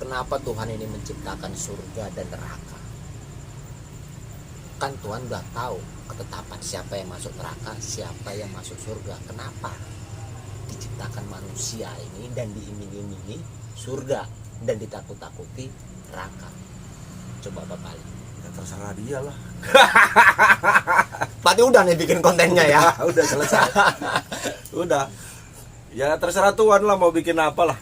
kenapa Tuhan ini menciptakan surga dan neraka? Kan Tuhan udah tahu ketetapan siapa yang masuk neraka, siapa yang masuk surga. Kenapa diciptakan manusia ini dan diiming-imingi surga dan ditakut-takuti neraka? Coba Bapak lihat. Ya terserah dia lah. Berarti udah nih bikin kontennya ya. Udah selesai. Udah. Ya terserah Tuhan lah mau bikin apa lah.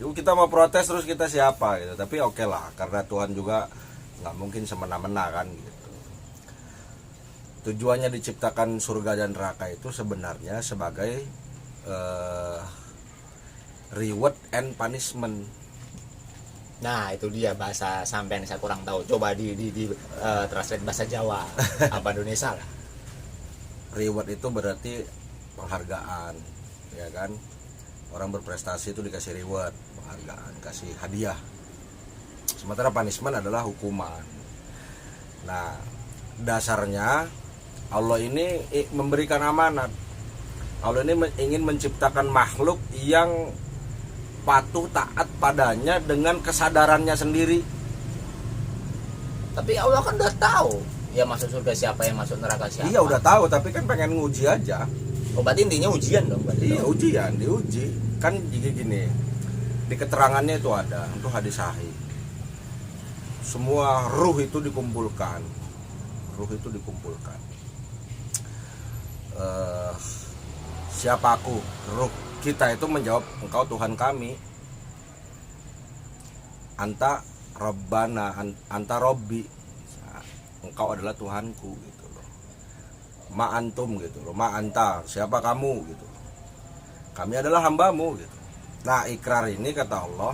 Kita mau protes terus kita siapa gitu. Tapi oke lah, karena Tuhan juga nggak mungkin semena-mena kan gitu. Tujuannya diciptakan surga dan neraka itu sebenarnya sebagai reward and punishment. Nah itu dia bahasa sampean saya kurang tahu. Coba di translate bahasa Jawa apa Indonesia lah. Reward itu berarti penghargaan, ya kan? Orang berprestasi itu dikasih reward, penghargaan, kasih hadiah. Sementara punishment adalah hukuman. Nah, dasarnya Allah ini memberikan amanat. Allah ini ingin menciptakan makhluk yang patuh taat padanya dengan kesadarannya sendiri. Tapi Allah kan udah tahu ya masuk surga siapa, yang masuk neraka siapa. Iya udah tahu, tapi kan pengen nguji aja. Oh berarti intinya ujian dong berarti. Iya ujian, diuji. Kan gini, di keterangannya itu ada, itu hadis sahih. Semua ruh itu dikumpulkan. Siapa aku? Ruh kita itu menjawab, engkau Tuhan kami. Anta Rabbana, anta Robbi, engkau adalah Tuhanku gitu loh. Ma antum gitu loh, ma anta, siapa kamu gitu. Kami adalah hambamu gitu. Nah ikrar ini kata Allah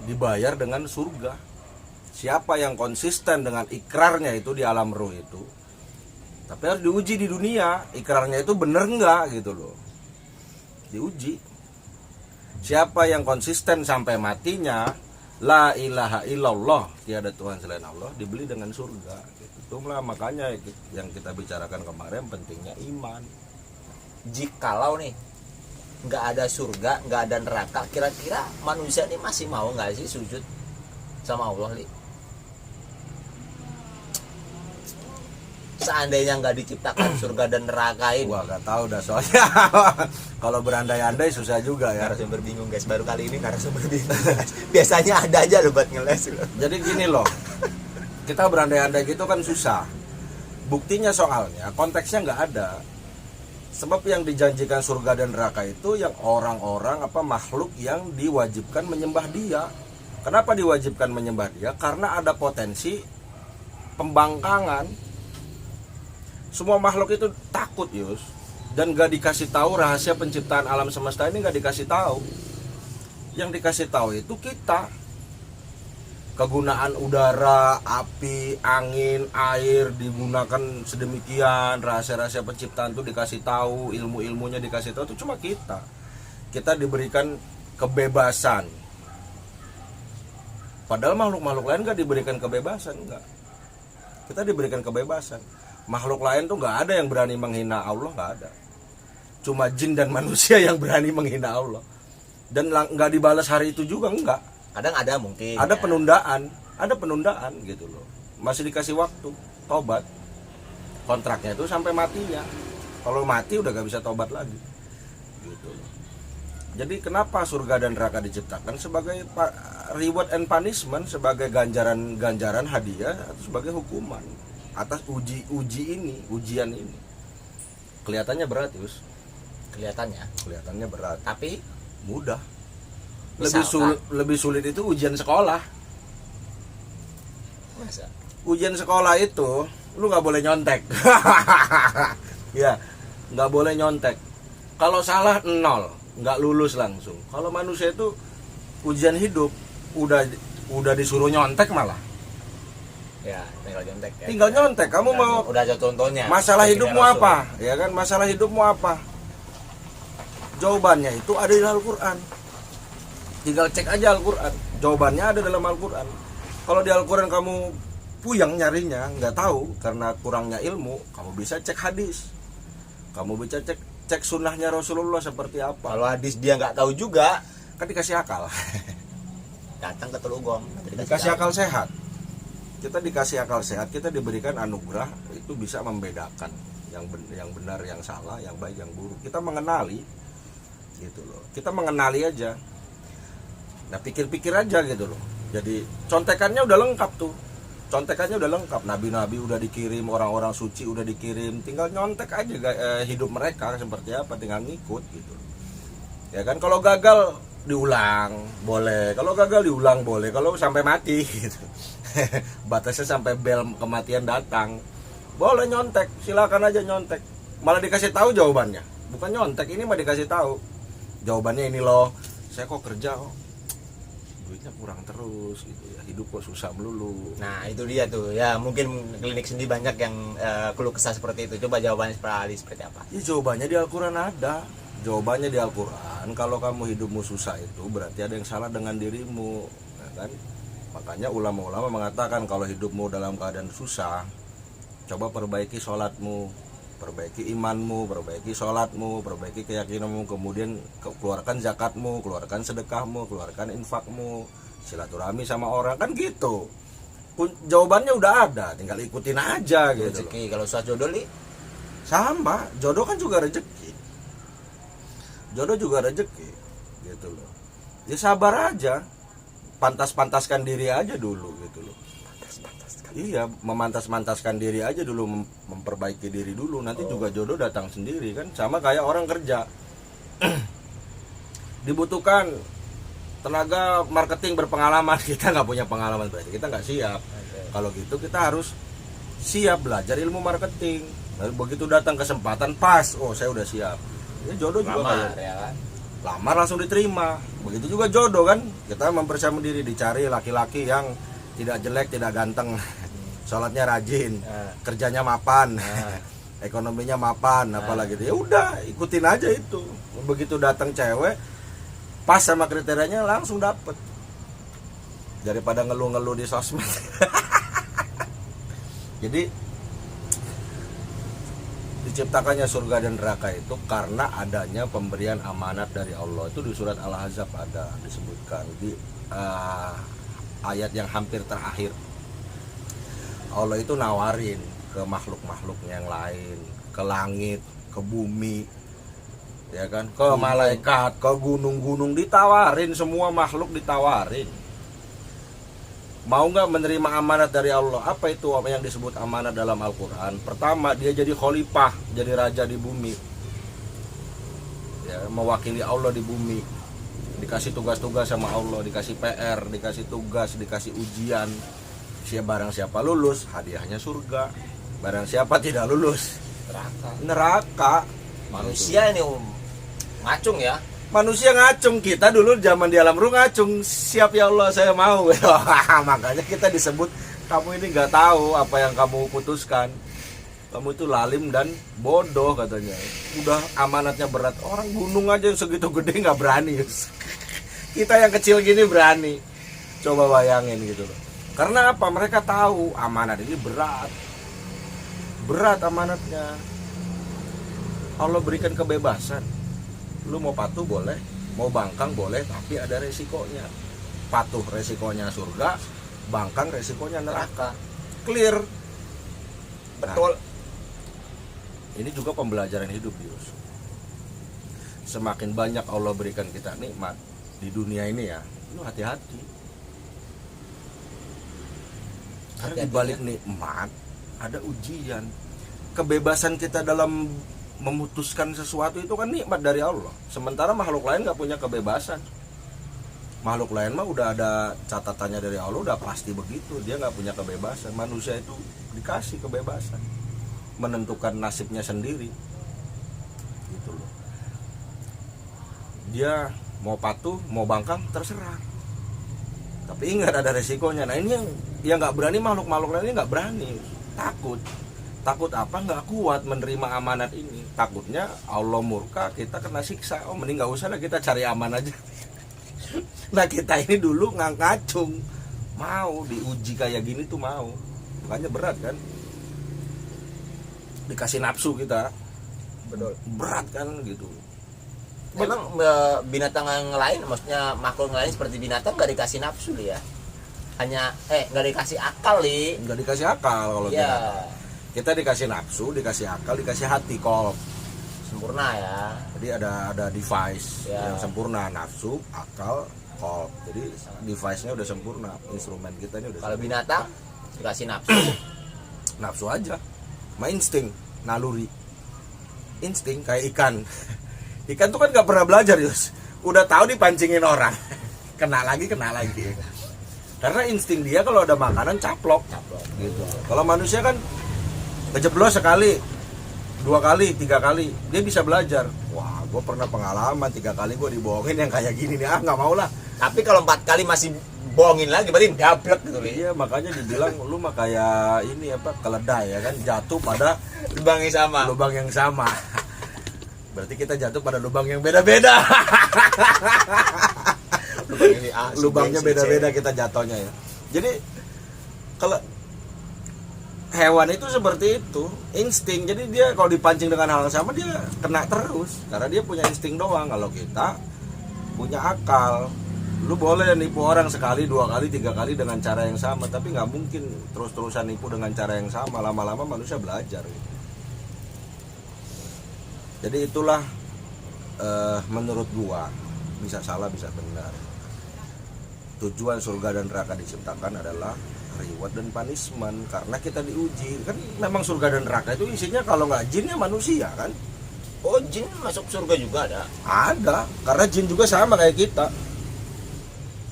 dibayar dengan surga. Siapa yang konsisten dengan ikrarnya itu di alam ruh itu, tapi harus diuji di dunia, ikrarnya itu bener enggak gitu loh. Diuji. Siapa yang konsisten sampai matinya, la ilaha illallah, tiada Tuhan selain Allah, dibeli dengan surga gitu. Itulah makanya yang kita bicarakan kemarin pentingnya iman. Jikalau nih nggak ada surga, nggak ada neraka, kira-kira manusia ini masih mau nggak sih sujud sama Allah, Li? Seandainya nggak diciptakan surga dan neraka ini. Wah nggak tahu dah soalnya. Kalau berandai-andai susah juga ya. Narasumber bingung guys, baru kali ini narasumber bingung. Biasanya ada aja loh buat ngeles loh. Jadi gini loh, kita berandai-andai gitu kan susah. Buktinya soalnya konteksnya nggak ada. Sebab yang dijanjikan surga dan neraka itu yang orang-orang makhluk yang diwajibkan menyembah dia. Kenapa diwajibkan menyembah dia? Karena ada potensi pembangkangan. Semua makhluk itu takut Yus, dan gak dikasih tahu rahasia penciptaan alam semesta ini, gak dikasih tahu. Yang dikasih tahu itu kita. Kegunaan udara, api, angin, air digunakan sedemikian, rahasia-rahasia penciptaan itu dikasih tahu, ilmu-ilmunya dikasih tahu, itu cuma kita. Kita diberikan kebebasan. Padahal makhluk-makhluk lain gak diberikan kebebasan, enggak. Kita diberikan kebebasan. Makhluk lain tuh nggak ada yang berani menghina Allah, nggak ada. Cuma jin dan manusia yang berani menghina Allah. Dan nggak dibalas hari itu juga, enggak. Kadang ada mungkin. Ada ya. Ada penundaan gitu loh. Masih dikasih waktu tobat. Kontraknya itu sampai matinya. Kalau mati udah gak bisa tobat lagi. Gitu loh. Jadi kenapa surga dan neraka diciptakan? Sebagai reward and punishment, sebagai ganjaran hadiah atau sebagai hukuman atas ujian ini. Kelihatannya berat, Yus. Kelihatannya berat, tapi mudah. Lebih sulit itu ujian sekolah. Masa? Ujian sekolah itu lu nggak boleh nyontek. Ya, nggak boleh nyontek. Kalau salah 0, nggak lulus langsung. Kalau manusia itu ujian hidup udah disuruh nyontek malah. Ya, tinggal nyontek ya. Tinggal nyontek. Kamu mau udah ada contohnya. Masalah hidupmu apa? Ya kan, masalah hidupmu apa? Jawabannya itu ada di Al-Qur'an. Tinggal cek aja Al-Qur'an. Jawabannya ada dalam Al-Qur'an. Kalau di Al-Qur'an kamu puyang nyarinya, nggak tahu karena kurangnya ilmu, kamu bisa cek hadis. Kamu bisa cek sunnahnya Rasulullah seperti apa. Kalau hadis dia nggak tahu juga, kan dikasih akal. Datang ke Telugong Dikasih akal sehat. Kita dikasih akal sehat, kita diberikan anugerah itu bisa membedakan yang benar, yang salah, yang baik, yang buruk. Kita mengenali gitu loh. Kita mengenali aja. Nah, pikir-pikir aja gitu loh. Jadi contekannya udah lengkap tuh. Contekannya udah lengkap. Nabi-nabi udah dikirim, orang-orang suci udah dikirim. Tinggal nyontek aja hidup mereka seperti apa, tinggal ngikut gitu. Ya kan, kalau gagal diulang boleh, kalau gagal diulang boleh, kalau sampai mati gitu. Batasnya sampai bel kematian datang. Boleh nyontek, silakan aja nyontek. Malah dikasih tahu jawabannya. Bukan nyontek, ini mah dikasih tahu. Jawabannya ini loh. Saya kok kerja kok duitnya kurang terus gitu ya, hidup kok susah melulu. Nah itu dia tuh ya, mungkin klinik sendi banyak yang keluh kesah seperti itu. Coba jawabannya seperti apa? Ya jawabannya di Al-Quran ada. Jawabannya di Al-Quran, kalau kamu hidupmu susah itu berarti ada yang salah dengan dirimu, ya kan? Makanya ulama-ulama mengatakan kalau hidupmu dalam keadaan susah, coba perbaiki sholatmu, perbaiki imanmu, perbaiki sholatmu, perbaiki keyakinanmu, kemudian keluarkan zakatmu, keluarkan sedekahmu, keluarkan infakmu, silaturahmi sama orang, kan gitu. Jawabannya udah ada, tinggal ikutin aja gitu. Rezeki, kalau susah jodoh nih sama, jodoh kan juga rezeki. Jodoh juga rezeki gitu loh. Ya sabar aja, pantas-pantaskan diri aja dulu gitu loh. Iya, memantas-mantaskan diri aja dulu, memperbaiki diri dulu, nanti juga jodoh datang sendiri kan. Sama kayak orang kerja. Dibutuhkan tenaga marketing berpengalaman, kita nggak punya pengalaman berarti kita nggak siap. Kalau gitu kita harus siap belajar ilmu marketing. Lalu begitu datang kesempatan pas, oh saya udah siap. Ya jodoh juga lamar kayak ya kan. lamar langsung diterima. Begitu juga jodoh kan, kita mempersiapkan diri, dicari laki-laki yang tidak jelek, tidak ganteng, sholatnya rajin, kerjanya mapan, ekonominya mapan, apalagi gitu. Ya udah ikutin aja itu. Begitu datang cewek pas sama kriterianya langsung dapet, daripada ngeluh-ngeluh di sosmed. Jadi diciptakannya surga dan neraka itu karena adanya pemberian amanat dari Allah. Itu di surat Al-Ahzab ada disebutkan di ayat yang hampir terakhir. Allah itu nawarin ke makhluk-makhluknya yang lain, ke langit, ke bumi, ya kan, ke malaikat, ke gunung-gunung, ditawarin, semua makhluk ditawarin. Mau nggak menerima amanat dari Allah? Apa itu apa yang disebut amanat dalam Al-Quran? Pertama, dia jadi khalifah, jadi raja di bumi, ya, mewakili Allah di bumi. Dikasih tugas-tugas sama Allah, dikasih PR, dikasih tugas, dikasih ujian. Barang siapa lulus, hadiahnya surga. Barang siapa tidak lulus, neraka. Manusia ini ngacung ya. Manusia ngacung, kita dulu zaman di alam ruh ngacung, siap ya Allah saya mau. Makanya kita disebut kamu ini nggak tahu apa yang kamu putuskan, kamu itu lalim dan bodoh katanya. Udah amanatnya berat, orang gunung aja yang segitu gede nggak berani. Kita yang kecil gini berani, coba bayangin gitu loh. Karena apa? Mereka tahu amanat ini berat, berat amanatnya. Allah berikan kebebasan. Lu mau patuh boleh, mau bangkang boleh, tapi ada resikonya. Patuh resikonya surga, bangkang resikonya neraka. Clear. Betul. Nah, ini juga pembelajaran hidup, Yus. Semakin banyak Allah berikan kita nikmat di dunia ini ya, lu hati-hati. Karena di balik nikmat ada ujian. Kebebasan kita dalam memutuskan sesuatu itu kan nikmat dari Allah. Sementara makhluk lain nggak punya kebebasan. Makhluk lain mah udah ada catatannya dari Allah, udah pasti begitu. Dia nggak punya kebebasan. Manusia itu dikasih kebebasan, menentukan nasibnya sendiri. Gitu loh. Dia mau patuh, mau bangkang, terserah. Tapi ingat ada resikonya. Nah ini yang nggak berani, makhluk-makhluk lain ini nggak berani, takut. Takut apa? Nggak kuat menerima amanat ini. Takutnya Allah murka, kita kena siksa. Oh mending nggak usah lah, kita cari aman aja. Nah kita ini dulu ngacung, mau diuji kayak gini tuh mau. Makanya berat kan. Dikasih nafsu kita, betul, berat kan gitu. Memang binatang yang lain, maksudnya makhluk yang lain seperti binatang nggak dikasih nafsu ya, hanya nggak dikasih akal li. Nggak dikasih akal kalau Ya, kita dikasih nafsu, dikasih akal, dikasih hati kol. sempurna ya. Jadi ada device Ya. yang sempurna, nafsu, akal, kol. Jadi device-nya udah sempurna, instrumen kita ini udah Kalau sempurna. binatang dikasih nafsu. Nafsu aja, main insting, naluri, insting kayak ikan. Ikan tuh kan nggak pernah belajar, Yus. Udah tahu dipancingin orang, kena lagi. Karena insting dia kalau ada makanan caplok. Gitu. Kalau manusia kan kejeblos sekali, 2 kali, 3 kali, dia bisa belajar. Wah, gue pernah pengalaman 3 kali gue dibohongin yang kayak gini nih, nggak mau lah. Tapi kalau 4 kali masih bohongin lagi, berarti dablek gitu li. Iya, makanya dibilang lu mah kayak ini apa, keledai ya kan, jatuh pada Lubang yang sama. lubang yang sama. Berarti kita jatuh pada lubang yang beda-beda. Lubang ini A, si B, Lubangnya si C. beda-beda kita jatuhnya ya. Jadi kalau hewan itu seperti itu, insting. Jadi dia kalau dipancing dengan hal yang sama dia kena terus karena dia punya insting doang. Kalau kita punya akal. Lu boleh nipu orang sekali, 2 kali, 3 kali dengan cara yang sama, tapi nggak mungkin terus-terusan nipu dengan cara yang sama. Lama-lama manusia belajar gitu. Jadi itulah menurut gua, bisa salah bisa benar, tujuan surga dan neraka diciptakan adalah reward dan punishment. Karena kita diuji kan, memang surga dan neraka itu isinya kalau nggak jin ya manusia kan. Oh, jin masuk surga juga ada. Ada, karena jin juga sama kayak kita.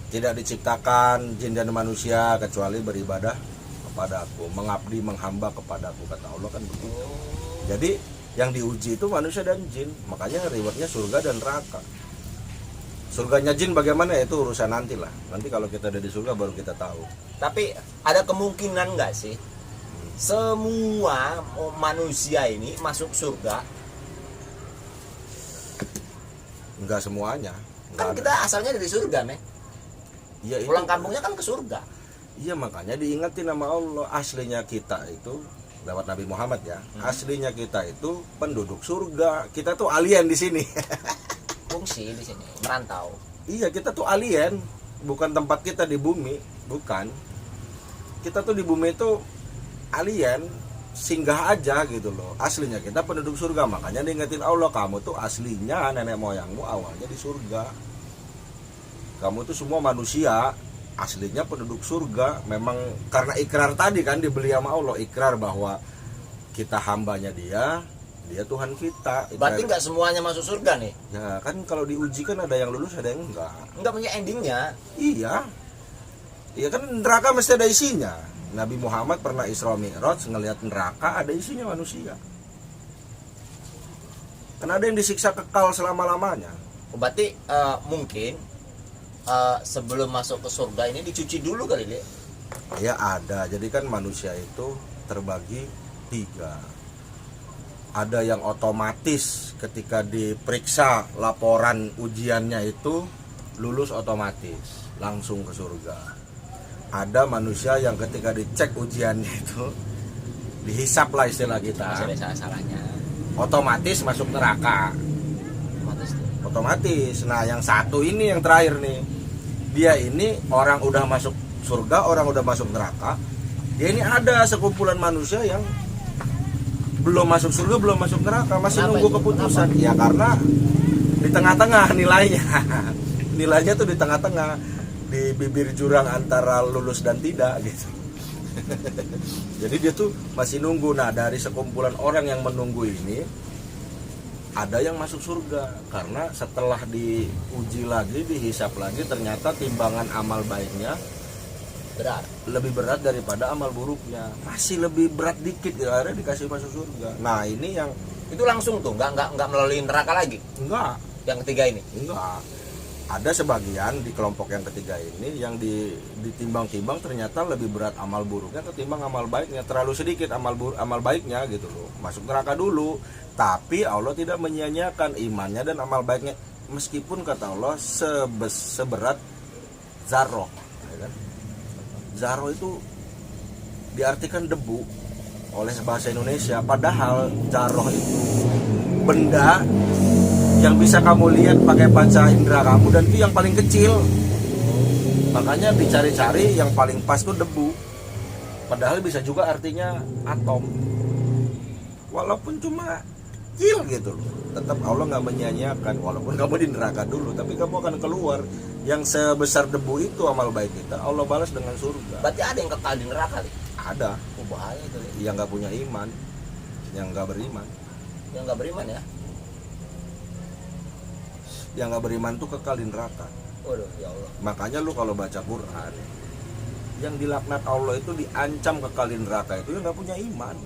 Tidak diciptakan jin dan manusia kecuali beribadah kepada aku, mengabdi, menghamba kepada aku, kata Allah kan begitu. Jadi yang diuji itu manusia dan jin, makanya rewardnya surga dan neraka. Surganya jin bagaimana ya, itu urusan nanti lah. Nanti kalau kita ada di surga baru kita tahu. Tapi ada kemungkinan nggak sih semua manusia ini masuk surga? Enggak semuanya. Kan Enggak kita ada. asalnya dari surga, Meh. Iya, itu. Pulang kampungnya kan ke surga. Iya, makanya diingetin sama Allah, aslinya kita itu lewat Nabi Muhammad ya. Aslinya kita itu penduduk surga. Kita tuh alien di sini. Fungsi di sini, merantau. Iya, kita tuh alien, bukan tempat kita di bumi, bukan. Kita tuh di bumi itu alien, singgah aja gitu loh. Aslinya kita penduduk surga, makanya diingetin Allah, kamu tuh aslinya nenek moyangmu awalnya di surga. Kamu tuh semua manusia, aslinya penduduk surga. Memang karena ikrar tadi kan dibeli sama Allah, ikrar bahwa kita hambanya dia Tuhan kita. Berarti nggak semuanya masuk surga nih? Ya kan kalau diuji kan ada yang lulus ada yang enggak. Nggak punya endingnya. Iya. Iya kan neraka mesti ada isinya. Nabi Muhammad pernah Isra Mi'raj ngelihat neraka ada isinya manusia. Kan ada yang disiksa kekal selama-lamanya. Berarti mungkin sebelum masuk ke surga ini dicuci dulu kali deh. Ya ada. Jadi kan manusia itu terbagi 3. Ada yang otomatis ketika diperiksa laporan ujiannya itu lulus otomatis langsung ke surga. Ada manusia yang ketika dicek ujiannya itu dihisap lah istilah kita, Masih ada salah-salahnya. otomatis masuk neraka. Otomatis. Otomatis. Nah yang satu ini yang terakhir nih, dia ini orang udah masuk surga, orang udah masuk neraka. Dia ini ada sekumpulan manusia yang belum masuk surga, belum masuk neraka, masih Kenapa nunggu itu? keputusan. Ya karena di tengah-tengah nilainya. Nilainya tuh di tengah-tengah, di bibir jurang antara lulus dan tidak gitu. Jadi dia tuh masih nunggu. Nah, dari sekumpulan orang yang menunggu ini ada yang masuk surga karena setelah diuji lagi, dihisap lagi, ternyata timbangan amal baiknya Berat. lebih berat daripada amal buruknya, masih lebih berat dikit ya, akhirnya dikasih masuk surga. Nah ini yang Itu langsung tuh, nggak melalui neraka lagi. enggak Yang ketiga ini. ada sebagian di kelompok yang ketiga ini yang ditimbang-timbang ternyata lebih berat amal buruknya ketimbang amal baiknya, terlalu sedikit amal baiknya gitu loh, masuk neraka dulu. Tapi Allah tidak menyia-nyiakan imannya dan amal baiknya, meskipun kata Allah seberat zarroh ya kan? Zarroh itu diartikan debu oleh bahasa Indonesia, padahal zarroh itu benda yang bisa kamu lihat pakai panca indera kamu, dan itu yang paling kecil. Makanya dicari-cari yang paling pas tuh debu. Padahal bisa juga artinya atom. Walaupun cuma kecil gitu loh, tetap Allah nggak menyia-nyiakan. Walaupun kamu di neraka dulu, tapi kamu akan keluar. Yang sebesar debu itu amal baik kita, Allah balas dengan surga. Berarti ada yang kekal di neraka, Li? Ada. Oh, bahaya itu, Li. Yang nggak punya iman, yang nggak beriman. Yang nggak beriman ya? Yang nggak beriman tuh kekal di neraka. Waduh, ya Allah. Makanya lu kalau baca Quran, yang dilaknat Allah itu diancam kekal di neraka itu yang nggak punya iman,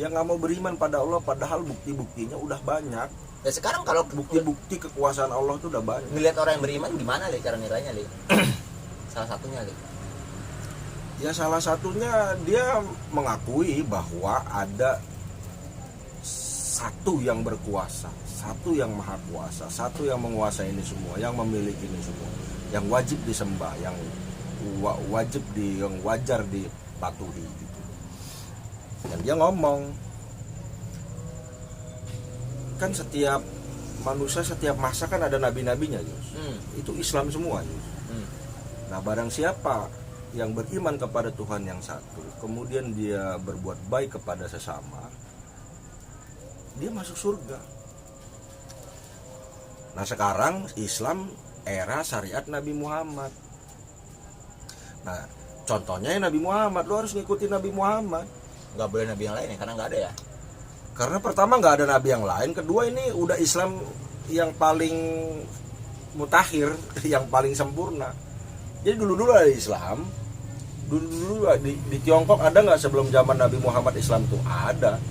yang nggak mau beriman pada Allah, padahal bukti-buktinya udah banyak. Ya sekarang kalau Bukti-bukti kekuasaan Allah itu udah banyak. ngelihat orang yang beriman gimana, Li, cara nilainya, Li? Salah satunya, Li. Ya salah satunya dia mengakui bahwa ada satu yang berkuasa, satu yang maha kuasa, satu yang menguasai ini semua, yang memiliki ini semua, yang wajib disembah, yang yang wajar dipatuhi gitu. Dan dia ngomong, kan setiap manusia setiap masa kan ada nabi-nabinya, Yus. Itu Islam semua, Yus. Nah, barang siapa yang beriman kepada Tuhan yang satu, kemudian dia berbuat baik kepada sesama, dia masuk surga. Nah, sekarang Islam era syariat Nabi Muhammad. Nah, contohnya Nabi Muhammad, lu harus ngikutin Nabi Muhammad. Nggak boleh nabi yang lain ya, karena nggak ada ya. Karena pertama nggak ada nabi yang lain, kedua ini udah Islam yang paling mutakhir, yang paling sempurna. Jadi dulu ada Islam, dulu di Tiongkok ada nggak sebelum zaman Nabi Muhammad Islam tuh? Ada.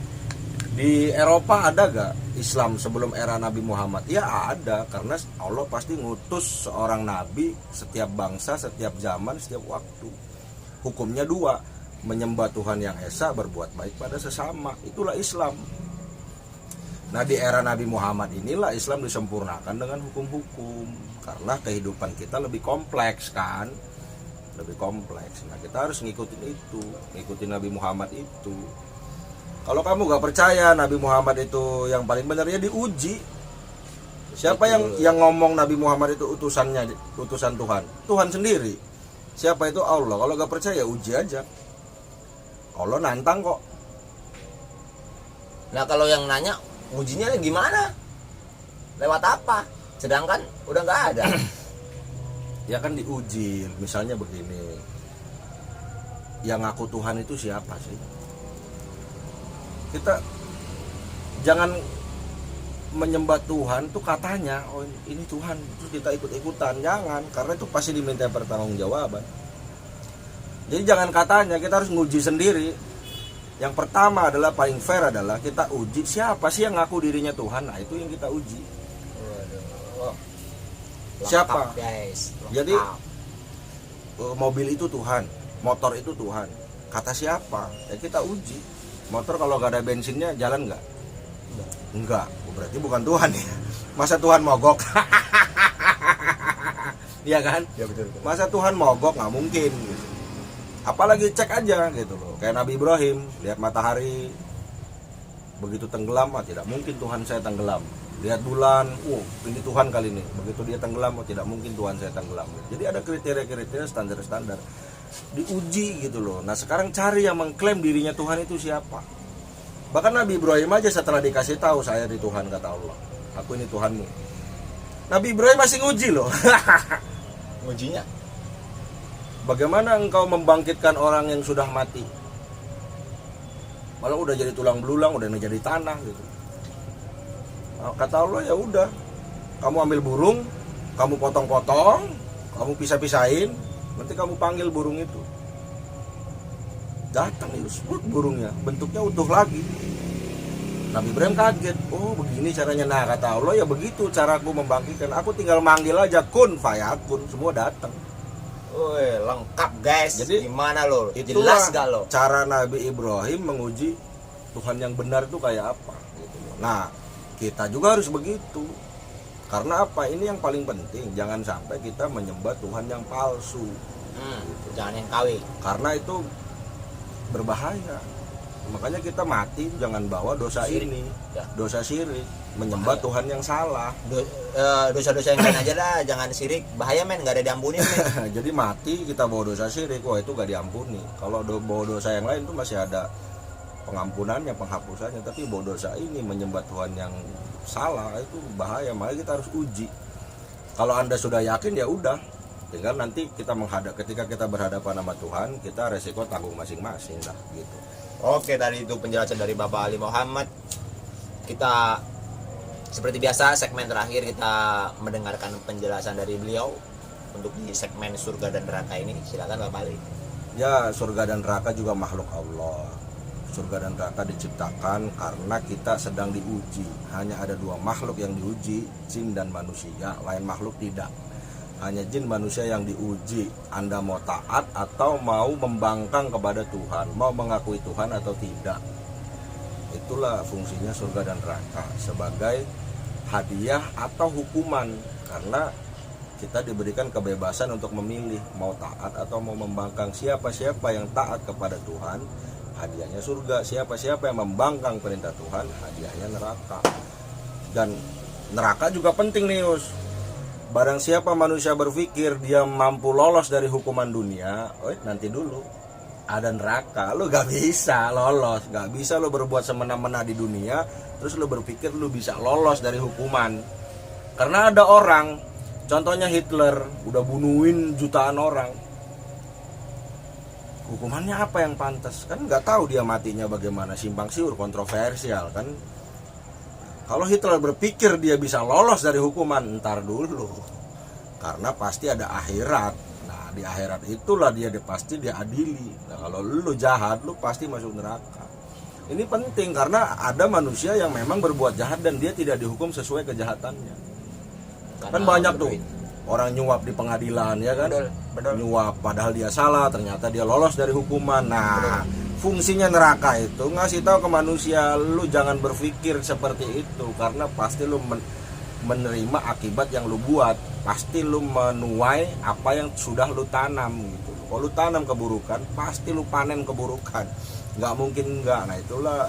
Di Eropa ada gak Islam sebelum era Nabi Muhammad? Ya ada, karena Allah pasti ngutus seorang nabi setiap bangsa, setiap zaman, setiap waktu. Hukumnya dua, menyembah Tuhan yang esa, berbuat baik pada sesama. Itulah Islam. Nah, di era Nabi Muhammad inilah Islam disempurnakan dengan hukum-hukum, karena kehidupan kita lebih kompleks kan, lebih kompleks. Nah, kita harus ngikutin itu, ngikutin Nabi Muhammad itu. Kalau kamu gak percaya Nabi Muhammad itu yang paling benar, ya diuji. Siapa yang ngomong Nabi Muhammad itu utusan Tuhan? Tuhan sendiri. Siapa itu? Allah. Kalau gak percaya, uji aja. Allah nantang kok. Nah, kalau yang nanya ujinya gimana? Lewat apa? Sedangkan udah nggak ada. Ya kan diuji. Misalnya begini, yang ngaku Tuhan itu siapa sih? Kita jangan menyembah Tuhan tuh katanya, oh ini Tuhan, terus kita ikut-ikutan. Jangan, karena itu pasti diminta pertanggungjawaban. Jadi jangan katanya, kita harus nguji sendiri. Yang pertama adalah paling fair adalah kita uji siapa sih yang ngaku dirinya Tuhan. Nah, itu yang kita uji. Waduh. Siapa? Guys. Jadi mobil itu Tuhan, motor itu Tuhan. Kata siapa? Ya kita uji. Motor kalau gak ada bensinnya jalan nggak? Enggak. Berarti bukan Tuhan ya. Masa Tuhan mogok? Iya kan? Ya betul. Masa Tuhan mogok? Nggak mungkin gitu. Apalagi cek aja gitu loh, kayak Nabi Ibrahim lihat matahari begitu tenggelam, tidak mungkin Tuhan saya tenggelam. Lihat bulan, ini Tuhan kali ini, begitu dia tenggelam, tidak mungkin Tuhan saya tenggelam. Jadi ada kriteria-kriteria, standar-standar diuji gitu loh. Nah, sekarang cari yang mengklaim dirinya Tuhan itu siapa. Bahkan Nabi Ibrahim aja setelah dikasih tahu, saya di Tuhan, kata Allah, aku ini Tuhanmu, Nabi Ibrahim masih nguji loh. Ngujinya bagaimana engkau membangkitkan orang yang sudah mati, malah udah jadi tulang belulang, udah menjadi tanah gitu. Nah, kata Allah, ya udah, kamu ambil burung, kamu potong-potong, kamu pisah-pisahin, nanti kamu panggil burung itu, datang itu burungnya, bentuknya utuh lagi. Nabi Ibrahim kaget, oh begini caranya. Nah, kata Allah, ya begitu caraku membangkitkan, aku tinggal manggil aja, kun fayakun, semua datang. Woi, lengkap guys. Jadi gimana lo? Itulah Jelas gak lo? cara Nabi Ibrahim menguji Tuhan yang benar itu kayak apa gitu. Nah, kita juga harus begitu. Karena apa? Ini yang paling penting, jangan sampai kita menyembah Tuhan yang palsu. Jangan yang KW. Karena itu berbahaya. Makanya kita mati jangan bawa dosa Syirik. ini, Ya. dosa syirik, menyembah Bahaya. Tuhan yang salah. Dosa-dosa yang lain aja lah, jangan syirik, bahaya men, nggak ada diampuni men. Jadi mati kita bawa dosa syirik, wah itu gak diampuni. Kalau bawa dosa yang lain tuh masih ada pengampunannya, penghapusannya. Tapi bawa dosa ini, menyembah Tuhan yang salah, itu bahaya. Makanya kita harus uji. Kalau Anda sudah yakin ya udah, tinggal nanti kita ketika kita berhadapan sama Tuhan, kita resiko tanggung masing-masing lah gitu. Oke, tadi itu penjelasan dari Bapak Ali Muhammad. Kita seperti biasa segmen terakhir kita mendengarkan penjelasan dari beliau untuk di segmen surga dan neraka ini. Silakan Bapak Ali. Ya, surga dan neraka juga makhluk Allah. Surga dan neraka diciptakan karena kita sedang diuji. Hanya ada dua makhluk yang diuji, jin dan manusia. Lain makhluk tidak. Hanya jin manusia yang diuji. Anda mau taat atau mau membangkang kepada Tuhan, mau mengakui Tuhan atau tidak. Itulah fungsinya surga dan neraka, sebagai hadiah atau hukuman. Karena kita diberikan kebebasan untuk memilih mau taat atau mau membangkang. Siapa-siapa yang taat kepada Tuhan, hadiahnya surga. Siapa-siapa yang membangkang perintah Tuhan, hadiahnya neraka. Dan neraka juga penting nih, Yus. Barang siapa manusia berpikir dia mampu lolos dari hukuman dunia, nanti dulu ada neraka. Lu gak bisa lolos, gak bisa lu berbuat semena-mena di dunia terus lu berpikir lu bisa lolos dari hukuman. Karena ada orang, contohnya Hitler, udah bunuhin jutaan orang. Hukumannya apa yang pantas? Kan nggak tahu dia matinya bagaimana, simpang siur, kontroversial kan. Kalau Hitler berpikir dia bisa lolos dari hukuman, ntar dulu. Karena pasti ada akhirat. Nah, di akhirat itulah dia pasti diadili. Nah, kalau lu jahat, lu pasti masuk neraka. Ini penting karena ada manusia yang memang berbuat jahat dan dia tidak dihukum sesuai kejahatannya. Kan banyak tuh orang nyuap di pengadilan, ya kan? Betul. Nyuap padahal dia salah, ternyata dia lolos dari hukuman. Nah, fungsinya neraka itu ngasih tahu ke manusia, lu jangan berpikir seperti itu karena pasti lu menerima akibat yang lu buat. Pasti lu menuai apa yang sudah lu tanam gitu. Kalau lu tanam keburukan, pasti lu panen keburukan. Nggak mungkin enggak. Nah, itulah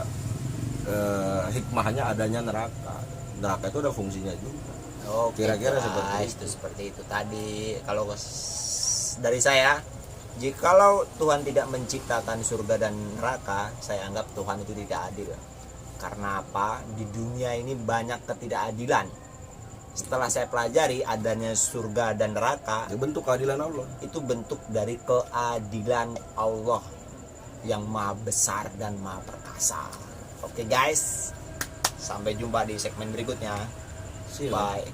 hikmahnya adanya neraka. Neraka itu ada fungsinya juga. Oke, Kira-kira guys, seperti itu. seperti itu tadi. Kalau dari saya, jikalau Tuhan tidak menciptakan surga dan neraka, saya anggap Tuhan itu tidak adil. Karena apa? Di dunia ini banyak ketidakadilan. Setelah saya pelajari adanya surga dan neraka, Ya, bentuk keadilan Allah. itu bentuk dari keadilan Allah yang maha besar dan maha perkasa. Oke guys, sampai jumpa di segmen berikutnya. Silakan. Bye.